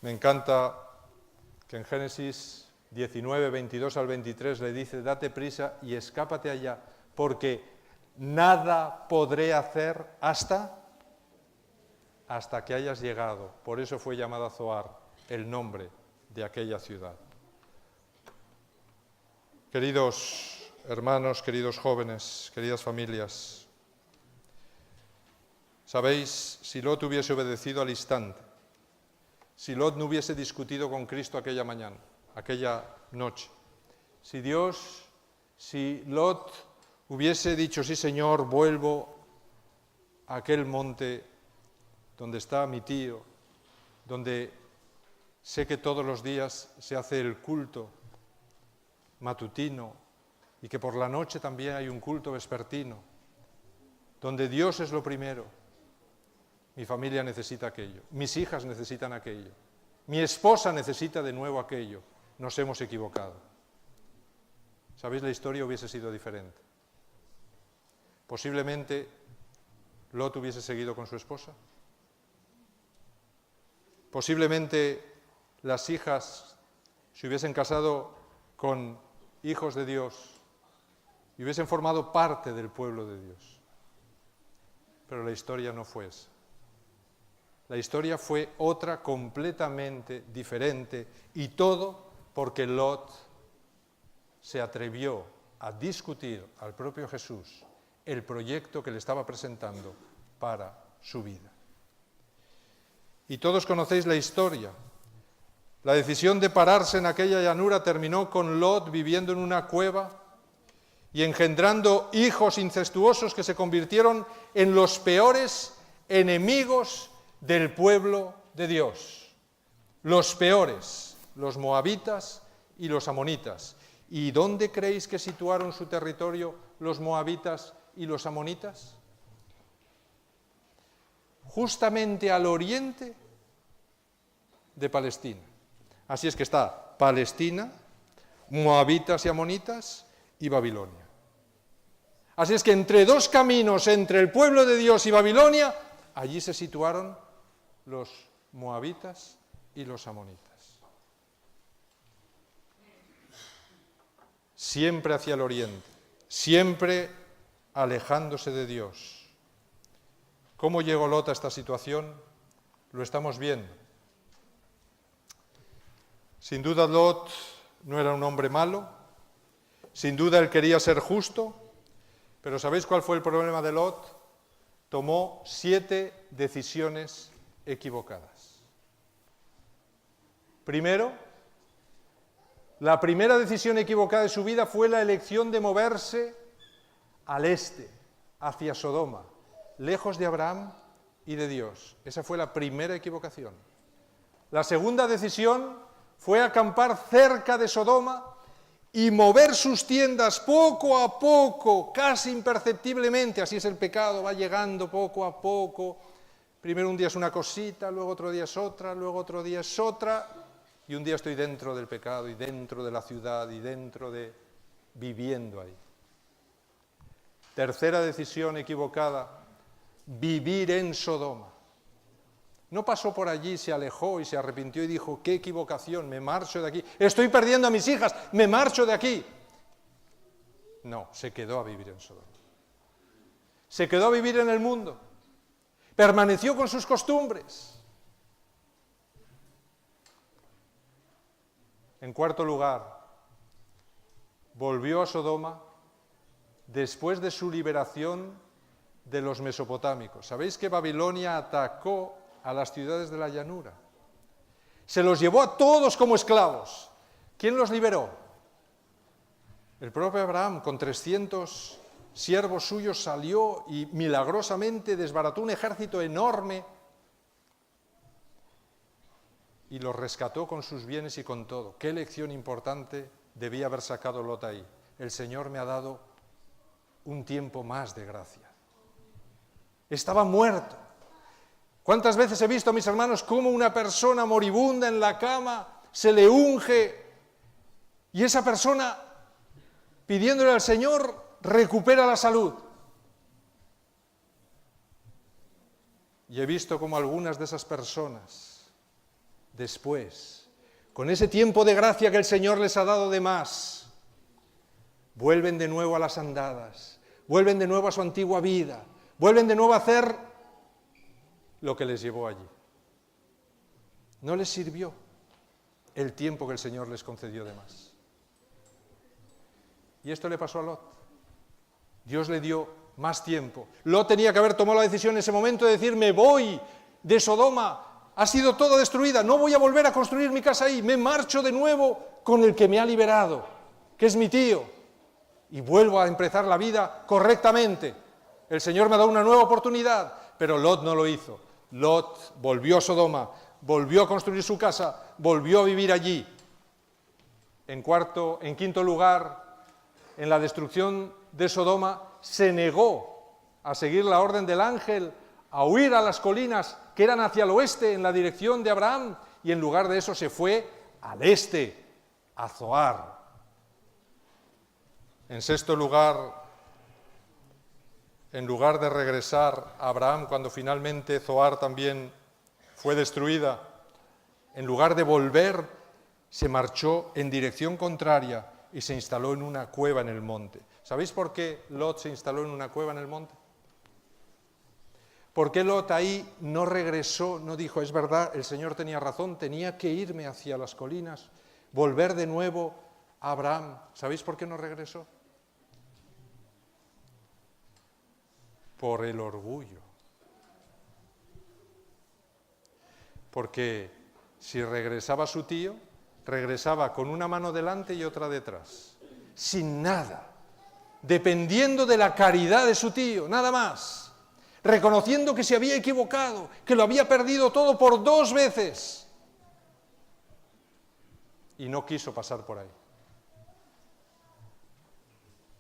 Me encanta que en Génesis 19, 22 al 23 le dice, date prisa y escápate allá, porque nada podré hacer hasta que hayas llegado. Por eso fue llamada Zoar, el nombre de aquella ciudad. Queridos hermanos, queridos jóvenes, queridas familias, sabéis, si Lot hubiese obedecido al instante, si Lot no hubiese discutido con Cristo aquella mañana, aquella noche, si Lot hubiese dicho, sí Señor, vuelvo a aquel monte donde está mi tío, donde sé que todos los días se hace el culto matutino y que por la noche también hay un culto vespertino, donde Dios es lo primero. Mi familia necesita aquello, mis hijas necesitan aquello, mi esposa necesita de nuevo aquello. Nos hemos equivocado. ¿Sabéis? La historia hubiese sido diferente. Posiblemente Lot hubiese seguido con su esposa. Posiblemente las hijas se hubiesen casado con hijos de Dios y hubiesen formado parte del pueblo de Dios. Pero la historia no fue esa. La historia fue otra completamente diferente y todo porque Lot se atrevió a discutir al propio Jesús el proyecto que le estaba presentando para su vida. Y todos conocéis la historia. La decisión de pararse en aquella llanura terminó con Lot viviendo en una cueva y engendrando hijos incestuosos que se convirtieron en los peores enemigos del pueblo de Dios. Los peores, los moabitas y los amonitas. ¿Y dónde creéis que situaron su territorio los moabitas y los amonitas? Justamente al oriente de Palestina. Así es que está Palestina, moabitas y amonitas y Babilonia. Así es que entre dos caminos, entre el pueblo de Dios y Babilonia, allí se situaron los moabitas y los amonitas. siempre hacia el oriente, siempre alejándose de Dios. ¿Cómo llegó Lot a esta situación? Lo estamos viendo. Sin duda Lot no era un hombre malo, sin duda él quería ser justo, pero ¿sabéis cuál fue el problema de Lot? Tomó 7 decisiones equivocadas. Primero, la primera decisión equivocada de su vida fue la elección de moverse al este, hacia Sodoma, lejos de Abraham y de Dios. Esa fue la primera equivocación. La segunda decisión fue acampar cerca de Sodoma y mover sus tiendas poco a poco, casi imperceptiblemente. Así es el pecado, va llegando poco a poco. Primero un día es una cosita, luego otro día es otra, luego otro día es otra, y un día estoy dentro del pecado y dentro de la ciudad y dentro de... viviendo ahí. Tercera decisión equivocada, vivir en Sodoma. No pasó por allí, se alejó y se arrepintió y dijo, qué equivocación, me marcho de aquí, estoy perdiendo a mis hijas, me marcho de aquí. No, se quedó a vivir en Sodoma. Se quedó a vivir en el mundo, permaneció con sus costumbres. En cuarto lugar, volvió a Sodoma después de su liberación de los mesopotámicos. ¿Sabéis que Babilonia atacó a las ciudades de la llanura? Se los llevó a todos como esclavos. ¿Quién los liberó? El propio Abraham, con 300 siervos suyos, salió y milagrosamente desbarató un ejército enorme y los rescató con sus bienes y con todo. Qué lección importante debía haber sacado Lot ahí. El Señor me ha dado un tiempo más de gracia. Estaba muerto. ¿Cuántas veces he visto, mis hermanos, cómo una persona moribunda en la cama se le unge y esa persona, pidiéndole al Señor, recupera la salud? Y he visto cómo algunas de esas personas, después, con ese tiempo de gracia que el Señor les ha dado de más, vuelven de nuevo a las andadas, vuelven de nuevo a su antigua vida, vuelven de nuevo a hacer lo que les llevó allí. No les sirvió el tiempo que el Señor les concedió de más. Y esto le pasó a Lot. Dios le dio más tiempo. Lot tenía que haber tomado la decisión en ese momento de decir, me voy de Sodoma, ha sido toda destruida, no voy a volver a construir mi casa ahí, me marcho de nuevo con el que me ha liberado, que es mi tío. Y vuelvo a empezar la vida correctamente. El Señor me ha dado una nueva oportunidad, pero Lot no lo hizo. Lot volvió a Sodoma, volvió a construir su casa, volvió a vivir allí. En quinto lugar, en la destrucción de Sodoma, se negó a seguir la orden del ángel, a huir a las colinas que eran hacia el oeste, en la dirección de Abraham, y en lugar de eso se fue al este, a Zoar. En sexto lugar, en lugar de regresar a Abraham cuando finalmente Zoar también fue destruida, en lugar de volver, se marchó en dirección contraria y se instaló en una cueva en el monte. ¿Sabéis por qué Lot se instaló en una cueva en el monte? ¿Por qué Lot ahí no regresó, no dijo, es verdad, el Señor tenía razón, tenía que irme hacia las colinas, volver de nuevo a Abraham? ¿Sabéis por qué no regresó? Por el orgullo. Porque si regresaba su tío, regresaba con una mano delante y otra detrás, sin nada, dependiendo de la caridad de su tío, nada más, reconociendo que se había equivocado, que lo había perdido todo por 2 veces, y no quiso pasar por ahí.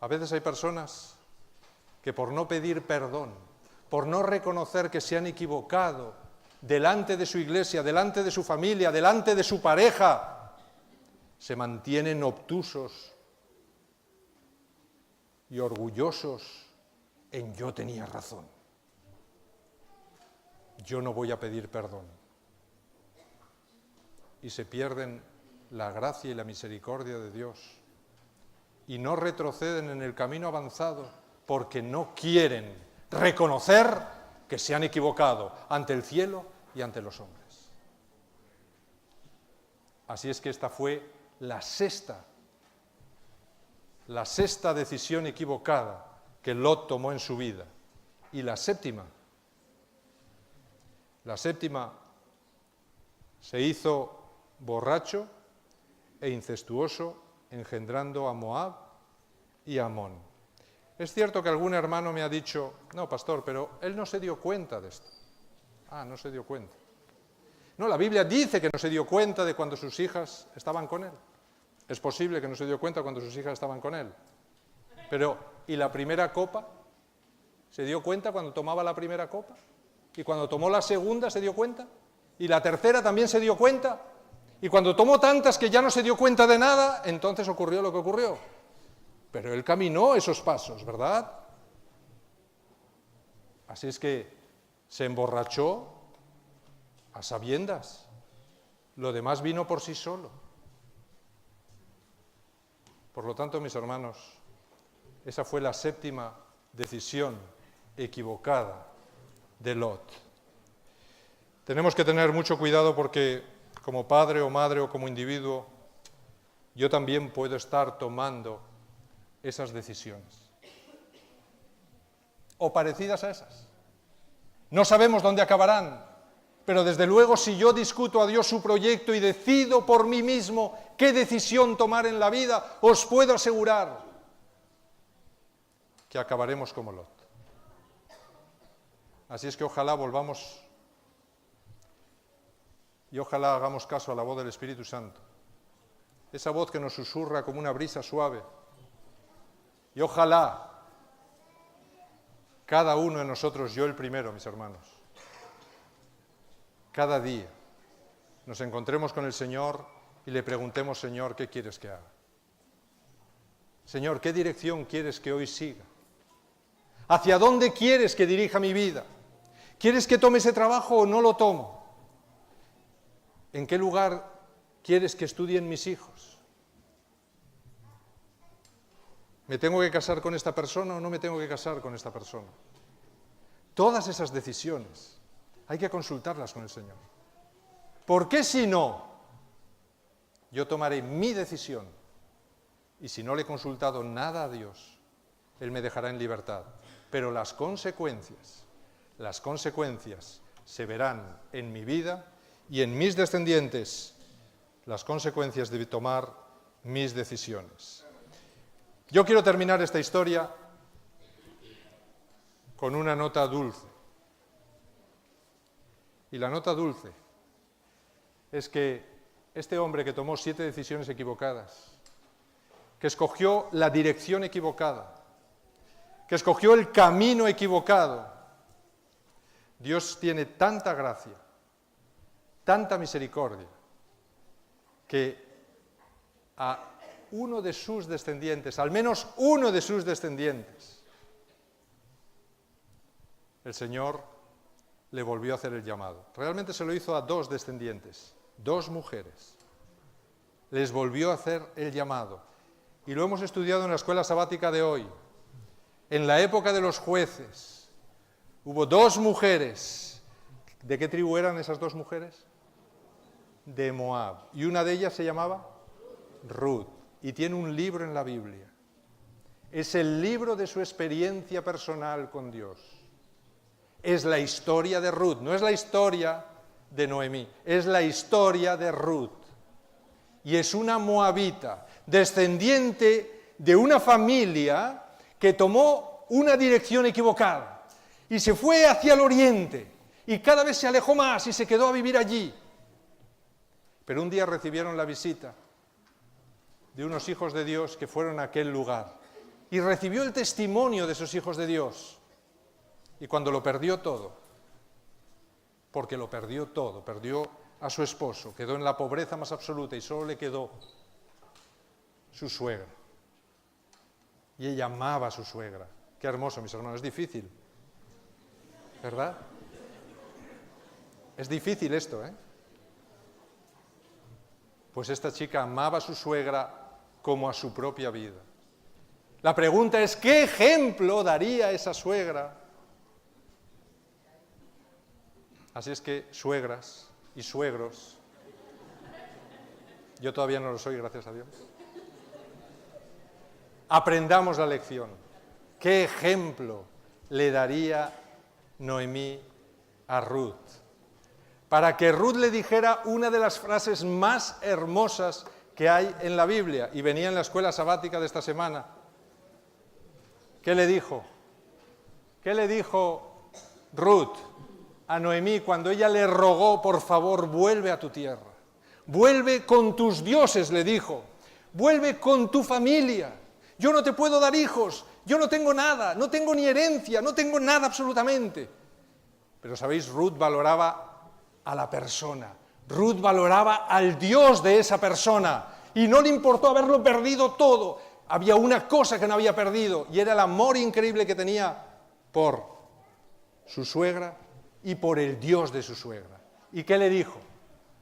A veces hay personas que por no pedir perdón, por no reconocer que se han equivocado delante de su iglesia, delante de su familia, delante de su pareja, se mantienen obtusos y orgullosos en yo tenía razón. Yo no voy a pedir perdón. Y se pierden la gracia y la misericordia de Dios. y no retroceden en el camino avanzado porque no quieren reconocer que se han equivocado ante el cielo y ante los hombres. Así es que esta fue la sexta decisión equivocada que Lot tomó en su vida. Y la séptima se hizo borracho e incestuoso, engendrando a Moab y a Amón. Es cierto que algún hermano me ha dicho, no, pastor, pero él no se dio cuenta de esto. Ah, no se dio cuenta. No, la Biblia dice que no se dio cuenta de cuando sus hijas estaban con él. Es posible que no se dio cuenta cuando sus hijas estaban con él. Pero, ¿y la primera copa? ¿Se dio cuenta cuando tomaba la primera copa? ¿Y cuando tomó la segunda se dio cuenta? ¿Y la tercera también se dio cuenta? Y cuando tomó tantas que ya no se dio cuenta de nada, entonces ocurrió lo que ocurrió. Pero él caminó esos pasos, ¿verdad? Así es que se emborrachó a sabiendas. Lo demás vino por sí solo. Por lo tanto, mis hermanos, esa fue la séptima decisión equivocada de Lot. Tenemos que tener mucho cuidado porque como padre o madre o como individuo, yo también puedo estar tomando esas decisiones. O parecidas a esas. No sabemos dónde acabarán, pero desde luego si yo discuto a Dios su proyecto y decido por mí mismo qué decisión tomar en la vida, os puedo asegurar que acabaremos como Lot. Así es que ojalá volvamos y ojalá hagamos caso a la voz del Espíritu Santo, esa voz que nos susurra como una brisa suave. Y ojalá cada uno de nosotros, yo el primero, mis hermanos, cada día nos encontremos con el Señor y le preguntemos, Señor, ¿qué quieres que haga? Señor, ¿qué dirección quieres que hoy siga? ¿Hacia dónde quieres que dirija mi vida? ¿Quieres que tome ese trabajo o no lo tomo? ¿En qué lugar quieres que estudien mis hijos? ¿Me tengo que casar con esta persona o no me tengo que casar con esta persona? Todas esas decisiones hay que consultarlas con el Señor. Porque si no, yo tomaré mi decisión y si no le he consultado nada a Dios, Él me dejará en libertad. Pero las consecuencias se verán en mi vida y en mis descendientes, las consecuencias de tomar mis decisiones. Yo quiero terminar esta historia con una nota dulce. Y la nota dulce es que este hombre que tomó 7 decisiones equivocadas, que escogió la dirección equivocada, que escogió el camino equivocado, Dios tiene tanta gracia, tanta misericordia, que a uno de sus descendientes, al menos uno de sus descendientes, el Señor le volvió a hacer el llamado. Realmente se lo hizo a 2 descendientes, 2 mujeres. Les volvió a hacer el llamado. Y lo hemos estudiado en la escuela sabática de hoy. En la época de los jueces, hubo 2 mujeres. ¿De qué tribu eran esas 2 mujeres? De Moab. Y una de ellas se llamaba Ruth. Y tiene un libro en la Biblia. Es el libro de su experiencia personal con Dios. Es la historia de Ruth, no es la historia de Noemí, es la historia de Ruth. Y es una moabita, descendiente de una familia que tomó una dirección equivocada y se fue hacia el oriente y cada vez se alejó más y se quedó a vivir allí. Pero un día recibieron la visita de unos hijos de Dios que fueron a aquel lugar y recibió el testimonio de esos hijos de Dios. Y cuando lo perdió todo, porque lo perdió todo, perdió a su esposo, quedó en la pobreza más absoluta y solo le quedó su suegra. Y ella amaba a su suegra. Qué hermoso, mis hermanos, es difícil, ¿verdad? Es difícil esto, ¿eh? Pues esta chica amaba a su suegra como a su propia vida. La pregunta es, ¿qué ejemplo daría esa suegra? Así es que, suegras y suegros, yo todavía no lo soy, gracias a Dios, aprendamos la lección. ¿Qué ejemplo le daría Noemí a Ruth? Para que Ruth le dijera una de las frases más hermosas que hay en la Biblia, y venía en la escuela sabática de esta semana. ¿Qué le dijo? ¿Qué le dijo Ruth a Noemí cuando ella le rogó, por favor, vuelve a tu tierra? Vuelve con tus dioses, le dijo. Vuelve con tu familia. Yo no te puedo dar hijos, yo no tengo nada, no tengo ni herencia, no tengo nada absolutamente. Pero, ¿sabéis? Ruth valoraba a la persona. Ruth valoraba al Dios de esa persona y no le importó haberlo perdido todo. Había una cosa que no había perdido y era el amor increíble que tenía por su suegra y por el Dios de su suegra. ¿Y qué le dijo?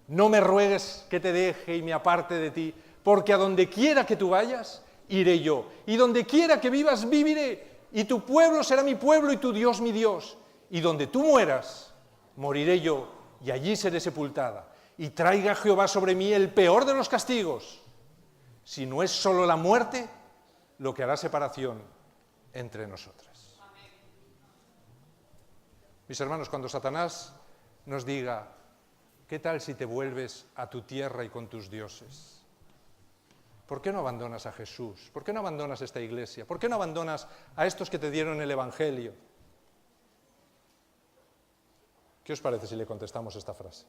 No me ruegues que te deje y me aparte de ti, porque a donde quiera que tú vayas, iré yo. Y donde quiera que vivas, viviré. Y tu pueblo será mi pueblo y tu Dios mi Dios. Y donde tú mueras, moriré yo y allí seré sepultada. Y traiga Jehová sobre mí el peor de los castigos, si no es solo la muerte lo que hará separación entre nosotras. Amén. Mis hermanos, cuando Satanás nos diga, ¿qué tal si te vuelves a tu tierra y con tus dioses? ¿Por qué no abandonas a Jesús? ¿Por qué no abandonas esta iglesia? ¿Por qué no abandonas a estos que te dieron el Evangelio? ¿Qué os parece si le contestamos esta frase?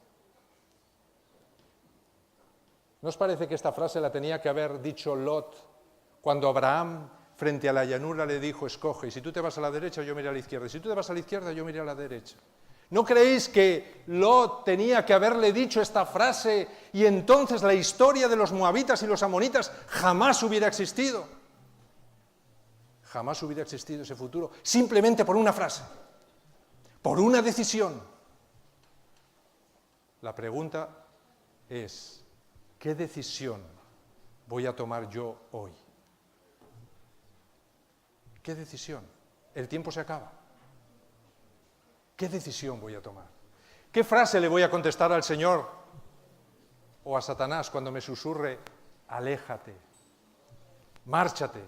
¿No os parece que esta frase la tenía que haber dicho Lot cuando Abraham, frente a la llanura, le dijo, escoge, y si tú te vas a la derecha, yo me iré a la izquierda, y si tú te vas a la izquierda, yo me iré a la derecha? ¿No creéis que Lot tenía que haberle dicho esta frase y entonces la historia de los moabitas y los amonitas jamás hubiera existido? Jamás hubiera existido ese futuro, simplemente por una frase, por una decisión. La pregunta es, ¿qué decisión voy a tomar yo hoy? ¿Qué decisión? El tiempo se acaba. ¿Qué decisión voy a tomar? ¿Qué frase le voy a contestar al Señor o a Satanás cuando me susurre, aléjate, márchate,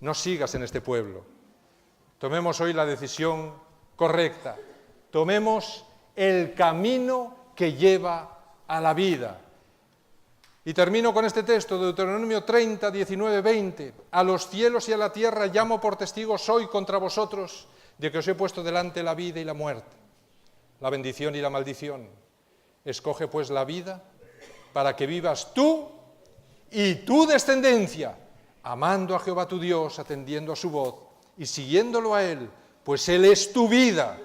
no sigas en este pueblo? Tomemos hoy la decisión correcta, tomemos el camino que lleva a la vida. Y termino con este texto, Deuteronomio 30, 19, 20. A los cielos y a la tierra llamo por testigos hoy contra vosotros de que os he puesto delante la vida y la muerte, la bendición y la maldición. Escoge pues la vida para que vivas tú y tu descendencia, amando a Jehová tu Dios, atendiendo a su voz y siguiéndolo a Él, pues Él es tu vida,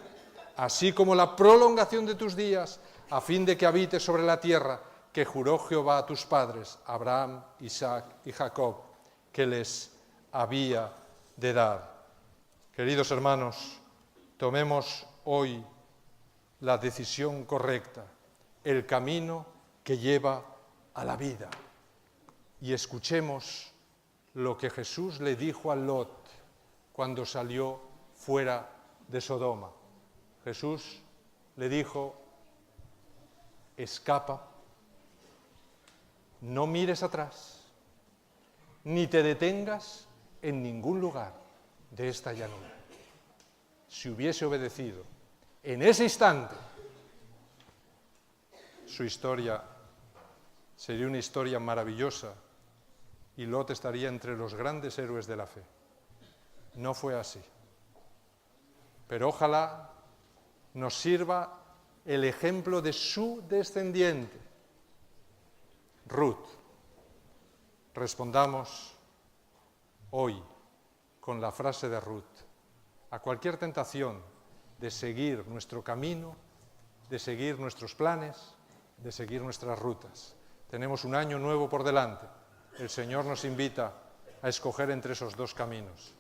así como la prolongación de tus días, a fin de que habites sobre la tierra que juró Jehová a tus padres, Abraham, Isaac y Jacob, que les había de dar. Queridos hermanos, tomemos hoy la decisión correcta, el camino que lleva a la vida, y escuchemos lo que Jesús le dijo a Lot cuando salió fuera de Sodoma. Jesús le dijo, escapa, no mires atrás, ni te detengas en ningún lugar de esta llanura. Si hubiese obedecido en ese instante, su historia sería una historia maravillosa y Lot estaría entre los grandes héroes de la fe. No fue así. Pero ojalá nos sirva el ejemplo de su descendiente, Ruth. Respondamos hoy con la frase de Ruth a cualquier tentación de seguir nuestro camino, de seguir nuestros planes, de seguir nuestras rutas. Tenemos un año nuevo por delante. El Señor nos invita a escoger entre esos dos caminos.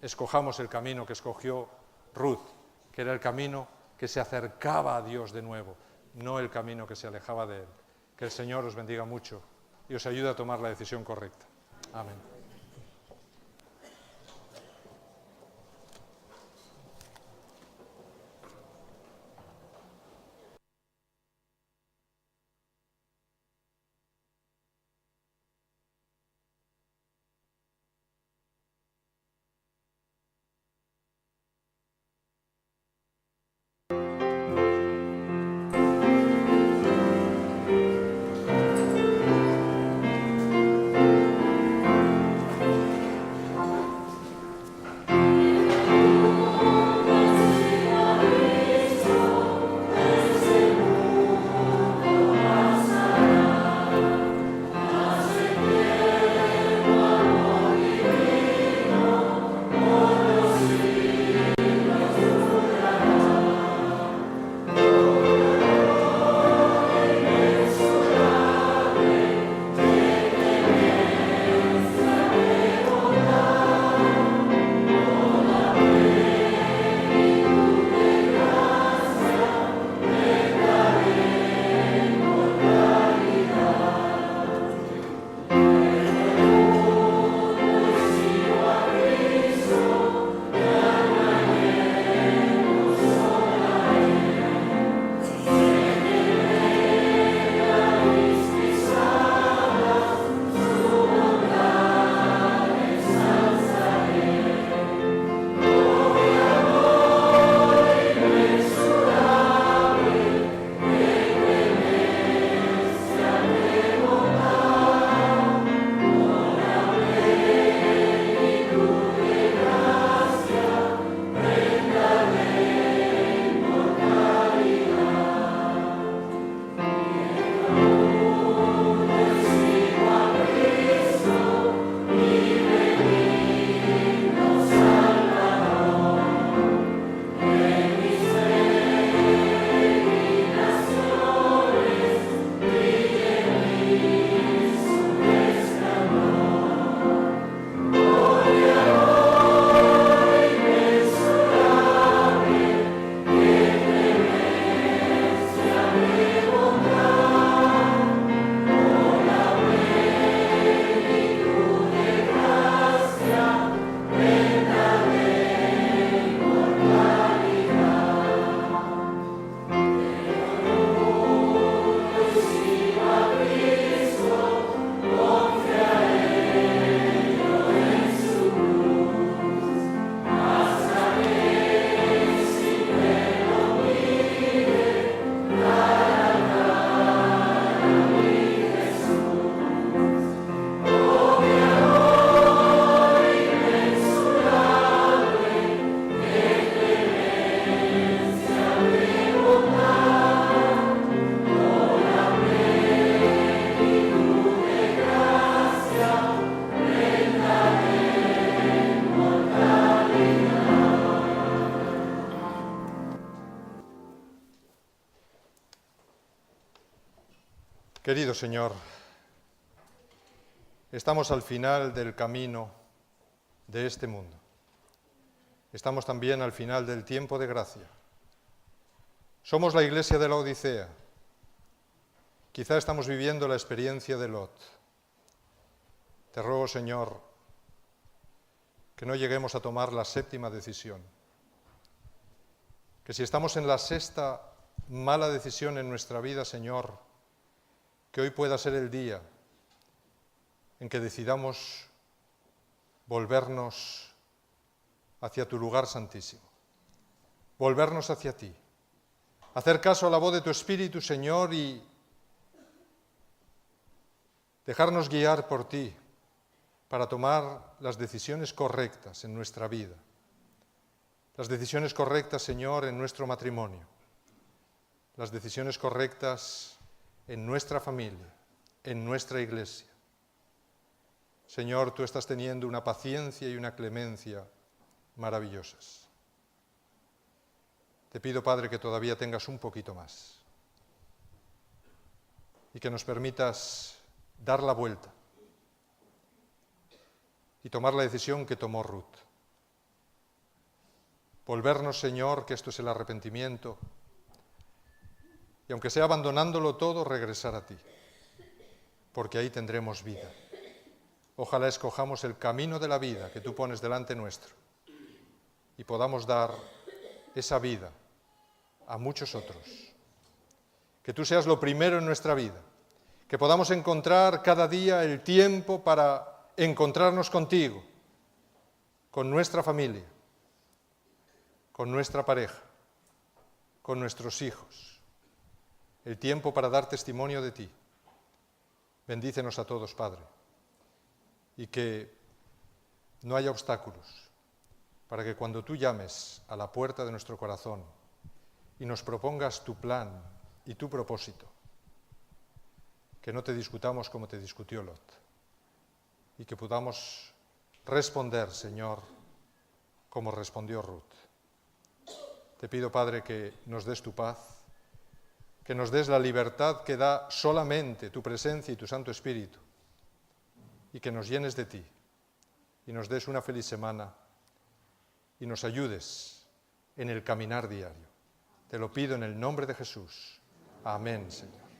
Escojamos el camino que escogió Ruth, que era el camino que se acercaba a Dios de nuevo, no el camino que se alejaba de Él. Que el Señor os bendiga mucho y os ayude a tomar la decisión correcta. Amén. Querido Señor, estamos al final del camino de este mundo. Estamos también al final del tiempo de gracia. Somos la iglesia de la Odisea. Quizá estamos viviendo la experiencia de Lot. Te ruego, Señor, que no lleguemos a tomar la séptima decisión. Que si estamos en la sexta mala decisión en nuestra vida, Señor, que hoy pueda ser el día en que decidamos volvernos hacia tu lugar santísimo, volvernos hacia ti, hacer caso a la voz de tu Espíritu, Señor, y dejarnos guiar por ti para tomar las decisiones correctas en nuestra vida, las decisiones correctas, Señor, en nuestro matrimonio, las decisiones correctas en nuestra familia, en nuestra iglesia. Señor, tú estás teniendo una paciencia y una clemencia maravillosas. Te pido, Padre, que todavía tengas un poquito más y que nos permitas dar la vuelta y tomar la decisión que tomó Ruth. Volvernos, Señor, que esto es el arrepentimiento, y aunque sea abandonándolo todo, regresar a ti, porque ahí tendremos vida. Ojalá escojamos el camino de la vida que tú pones delante nuestro y podamos dar esa vida a muchos otros. Que tú seas lo primero en nuestra vida, que podamos encontrar cada día el tiempo para encontrarnos contigo, con nuestra familia, con nuestra pareja, con nuestros hijos. El tiempo para dar testimonio de ti. Bendícenos a todos, Padre, y que no haya obstáculos para que cuando tú llames a la puerta de nuestro corazón y nos propongas tu plan y tu propósito, que no te discutamos como te discutió Lot, y que podamos responder, Señor, como respondió Ruth. Te pido, Padre, que nos des tu paz, que nos des la libertad que da solamente tu presencia y tu Santo Espíritu, y que nos llenes de ti, y nos des una feliz semana, y nos ayudes en el caminar diario. Te lo pido en el nombre de Jesús. Amén, Señor.